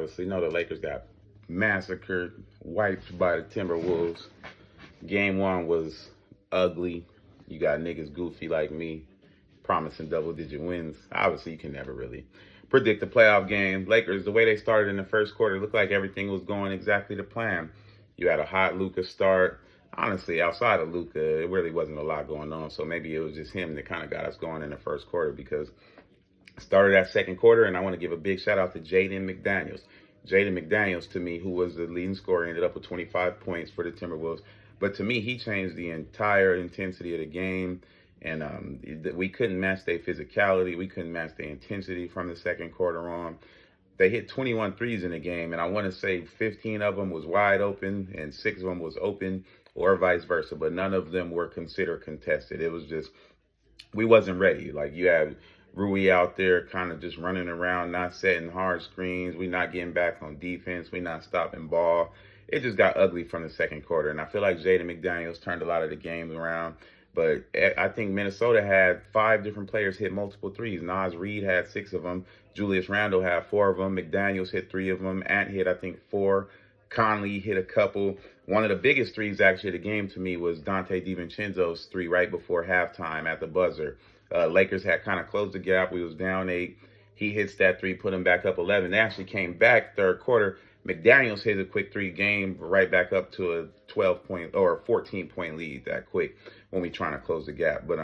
obviously know the Lakers got massacred, wiped by the Timberwolves. Game one was ugly. You got niggas goofy like me promising double-digit wins. Obviously, you can never really predict the playoff game. Lakers, the way they started in the first quarter, looked like everything was going exactly to plan. You had a hot Luka start. Honestly, outside of Luka, it really wasn't a lot going on. So maybe it was just him that kind of got us going in the first quarter because started that second quarter, and I want to give a big shout out to Jaden McDaniels. Jaden McDaniels, to me, who was the leading scorer, ended up with 25 points for the Timberwolves. But to me, he changed the entire intensity of the game. And we couldn't match their physicality. We couldn't match the intensity from the second quarter on. They hit 21 threes in the game, and I want to say 15 of them was wide open and 6 of them was open, or vice versa. But none of them were considered contested. It was just, we wasn't ready. Like, you had Rui out there kind of just running around, not setting hard screens. We not getting back on defense. We not stopping ball. It just got ugly from the second quarter. And I feel like Jaden McDaniels turned a lot of the games around. But I think Minnesota had 5 different players hit multiple threes. Naz Reid had 6 of them. Julius Randle had 4 of them. McDaniels hit 3 of them. Ant hit, I think, 4. Conley hit a couple. One of the biggest threes, actually, of the game to me was Dante DiVincenzo's 3 right before halftime at the buzzer. Lakers had kind of closed the gap. We was down 8. He hits that 3, put him back up 11. They actually came back third quarter. McDaniels hit a quick 3 game, right back up to a 12-point or 14-point lead that quick when we trying to close the gap. But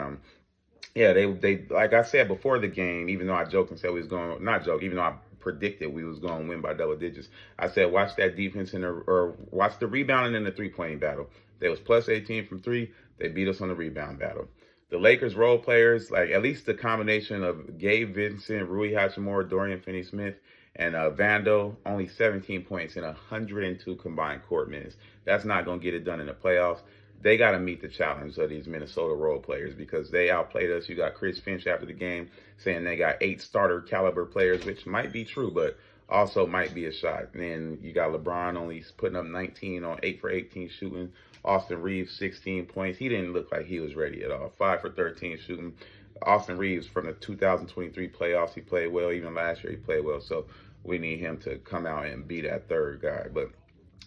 yeah, they like I said before the game, even though I joked and said we was going, not joke, even though I predicted we was going to win by double digits, I said watch that defense or watch the rebounding in the 3-point battle. They was plus 18 from 3. They beat us on the rebound battle. The Lakers role players, like at least the combination of Gabe Vincent, Rui Hachimura, Dorian Finney-Smith, and Vando, only 17 points in 102 combined court minutes. That's not going to get it done in the playoffs. They got to meet the challenge of these Minnesota role players because they outplayed us. You got Chris Finch after the game saying they got 8 starter caliber players, which might be true, but also might be a shot. And then you got LeBron only putting up 19 on 8 for 18 shooting. Austin Reeves, 16 points. He didn't look like he was ready at all. 5 for 13 shooting. Austin Reeves from the 2023 playoffs, he played well. Even last year, he played well. So we need him to come out and be that third guy. But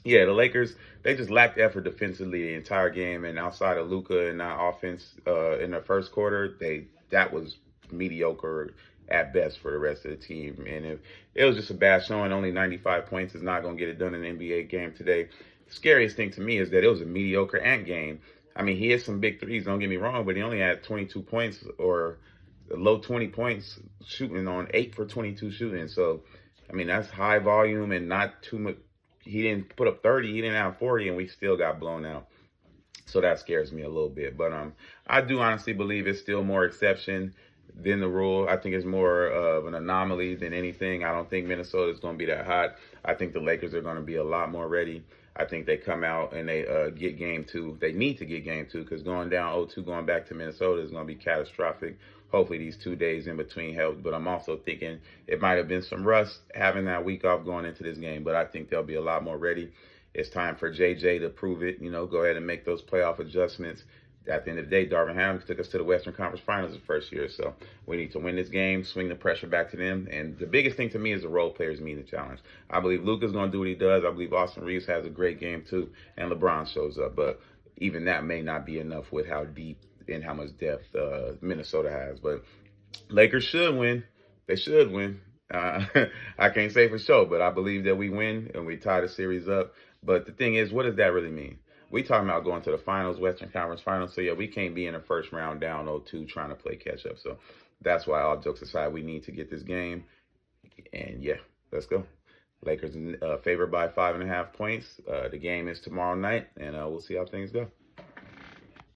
yeah, the Lakers, they just lacked effort defensively the entire game. And outside of Luka and that offense in the first quarter, that was mediocre at best for the rest of the team. And if it was just a bad showing, only 95 points is not going to get it done in an NBA game today. The scariest thing to me is that it was a mediocre Ant game. I mean, he hit some big threes, don't get me wrong, but he only had 22 points or low 20 points shooting on 8 for 22 shooting. So, I mean, that's high volume and not too much. He didn't put up 30, he didn't have 40, and we still got blown out. So that scares me a little bit. But I do honestly believe it's still more exception than the rule. I think it's more of an anomaly than anything. I don't think Minnesota is going to be that hot. I think the Lakers are going to be a lot more ready. I think they come out and they get game 2. They need to get game 2 because going down 0-2, going back to Minnesota is going to be catastrophic. Hopefully these 2 days in between help. But I'm also thinking it might have been some rust having that week off going into this game. But I think they'll be a lot more ready. It's time for JJ to prove it. You know, go ahead and make those playoff adjustments. At the end of the day, Darvin Ham took us to the Western Conference Finals the first year. So we need to win this game, swing the pressure back to them. And the biggest thing to me is the role players meeting the challenge. I believe Luka's going to do what he does. I believe Austin Reeves has a great game too. And LeBron shows up. But even that may not be enough with how deep and how much depth Minnesota has. But Lakers should win. They should win. I can't say for sure, but I believe that we win and we tie the series up. But the thing is, what does that really mean? We talking about going to the finals, Western Conference Finals. So, yeah, we can't be in the first round down 0-2 trying to play catch-up. So, that's why, all jokes aside, we need to get this game. And, yeah, let's go. Lakers favored by 5.5 points. The game is tomorrow night, and we'll see how things go.